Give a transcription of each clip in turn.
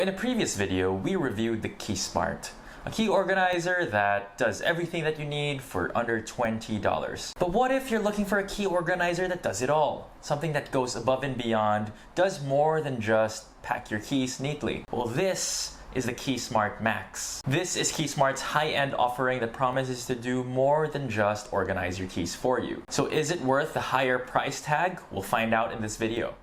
In a previous video, we reviewed the KeySmart, a key organizer that does everything that you need for under $20. But what if you're looking for a key organizer that does it all? Something that goes above and beyond, does more than just pack your keys neatly. Well, this is the KeySmart Max. This is KeySmart's high-end offering that promises to do more than just organize your keys for you. So is it worth the higher price tag? We'll find out in this video.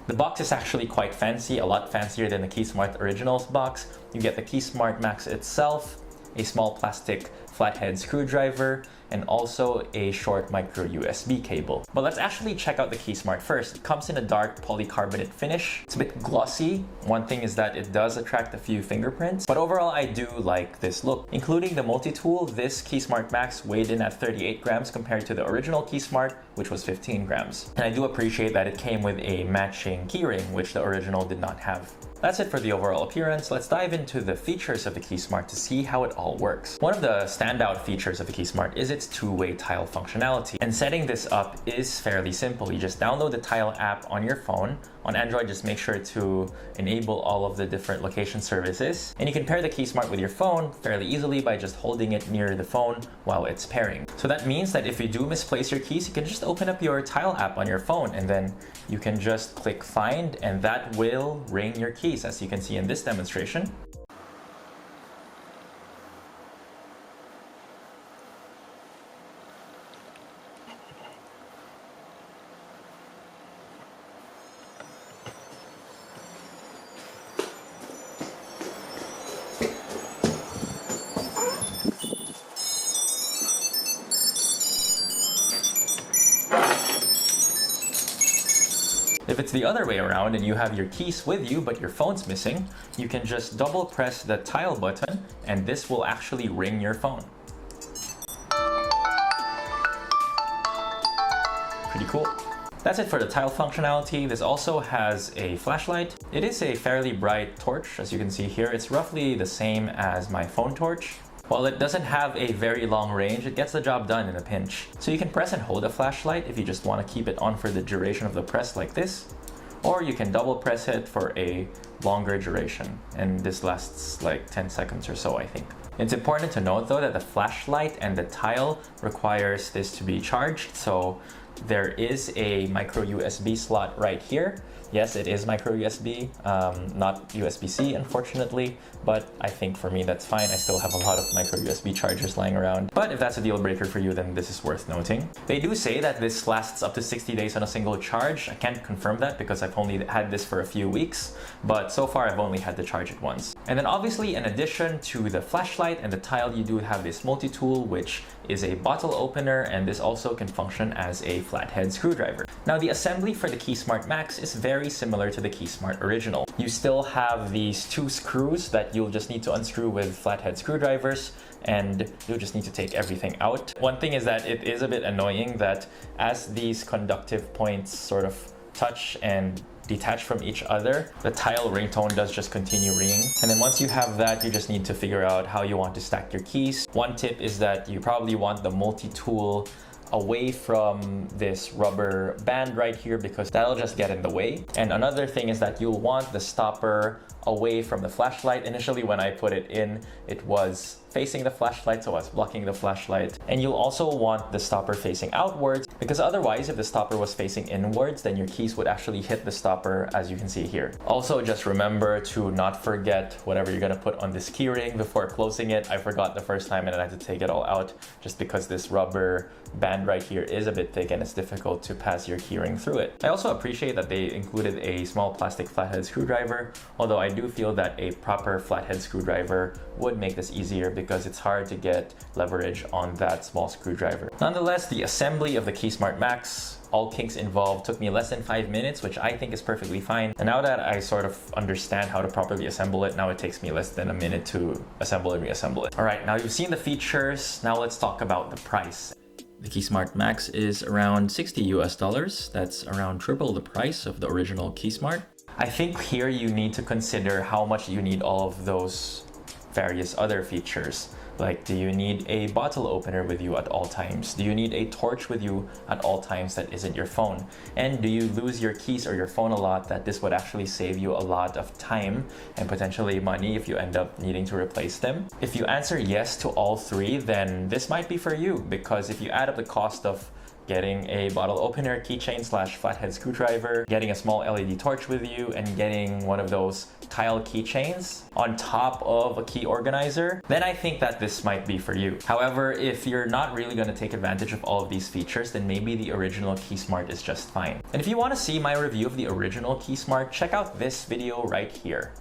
The box is actually quite fancy, a lot fancier than the KeySmart Originals box. You get the KeySmart Max itself, a small plastic flathead screwdriver, and also a short micro USB cable. But let's actually check out the KeySmart first. It comes in a dark polycarbonate finish. It's a bit glossy. One thing is that it does attract a few fingerprints, but overall I do like this look. Including the multi-tool, this KeySmart Max weighed in at 38 grams compared to the original KeySmart, which was 15 grams. And I do appreciate that it came with a matching keyring, which the original did not have. That's it for the overall appearance. Let's dive into the features of the KeySmart to see how it all works. One of the standout features of the KeySmart is its two-way tile functionality. And setting this up is fairly simple. You just download the Tile app on your phone. On Android, just make sure to enable all of the different location services. And you can pair the KeySmart with your phone fairly easily by just holding it near the phone while it's pairing. So that means that if you do misplace your keys, you can just open up your Tile app on your phone and then you can just click find and that will ring your keys, as you can see in this demonstration. If it's the other way around and you have your keys with you but your phone's missing, you can just double press the Tile button and this will actually ring your phone. Pretty cool. That's it for the Tile functionality. This also has a flashlight. It is a fairly bright torch, as you can see here. It's roughly the same as my phone torch. While it doesn't have a very long range, it gets the job done in a pinch. So you can press and hold a flashlight if you just want to keep it on for the duration of the press like this, or you can double press it for a longer duration, and this lasts like 10 seconds or so, I think. It's important to note though that the flashlight and the Tile requires this to be charged, so there is a micro USB slot right here. Yes, it is micro USB, not USB-C unfortunately, but I think for me that's fine. I still have a lot of micro USB chargers lying around. But if that's a deal breaker for you, then this is worth noting. They do say that this lasts up to 60 days on a single charge. I can't confirm that because I've only had this for a few weeks, but so far I've only had to charge it once. And then obviously in addition to the flashlight and the Tile, you do have this multi-tool, which is a bottle opener, and this also can function as a flathead screwdriver. Now the assembly for the KeySmart Max is very similar to the KeySmart Original. You still have these two screws that you'll just need to unscrew with flathead screwdrivers, and you'll just need to take everything out. One thing is that it is a bit annoying that as these conductive points sort of touch and detach from each other, the Tile ringtone does just continue ringing. And then once you have that, you just need to figure out how you want to stack your keys. One tip is that you probably want the multi-tool away from this rubber band right here because that'll just get in the way. And another thing is that you'll want the stopper away from the flashlight. Initially when I put it in, it was facing the flashlight, so I was blocking the flashlight. And you'll also want the stopper facing outwards because otherwise if the stopper was facing inwards, then your keys would actually hit the stopper, as you can see here. Also, just remember to not forget whatever you're gonna put on this keyring before closing it. I forgot the first time and I had to take it all out just because this rubber band right here is a bit thick and it's difficult to pass your keyring through it. I also appreciate that they included a small plastic flathead screwdriver, although I do feel that a proper flathead screwdriver would make this easier because it's hard to get leverage on that small screwdriver. Nonetheless, the assembly of the KeySmart Max, all kinks involved, took me less than 5 minutes, which I think is perfectly fine. And now that I sort of understand how to properly assemble it, now it takes me less than a minute to assemble and reassemble it. All right, now you've seen the features. Now let's talk about the price. The KeySmart Max is around $60 US. That's around triple the price of the original KeySmart. I think here you need to consider how much you need all of those various other features. Like, do you need a bottle opener with you at all times? Do you need a torch with you at all times that isn't your phone? And do you lose your keys or your phone a lot, that this would actually save you a lot of time and potentially money if you end up needing to replace them? If you answer yes to all three, then this might be for you, because if you add up the cost of getting a bottle opener, keychain / flathead screwdriver, getting a small LED torch with you, and getting one of those tile keychains on top of a key organizer, then I think that this might be for you. However, if you're not really going to take advantage of all of these features, then maybe the original KeySmart is just fine. And if you want to see my review of the original KeySmart, check out this video right here.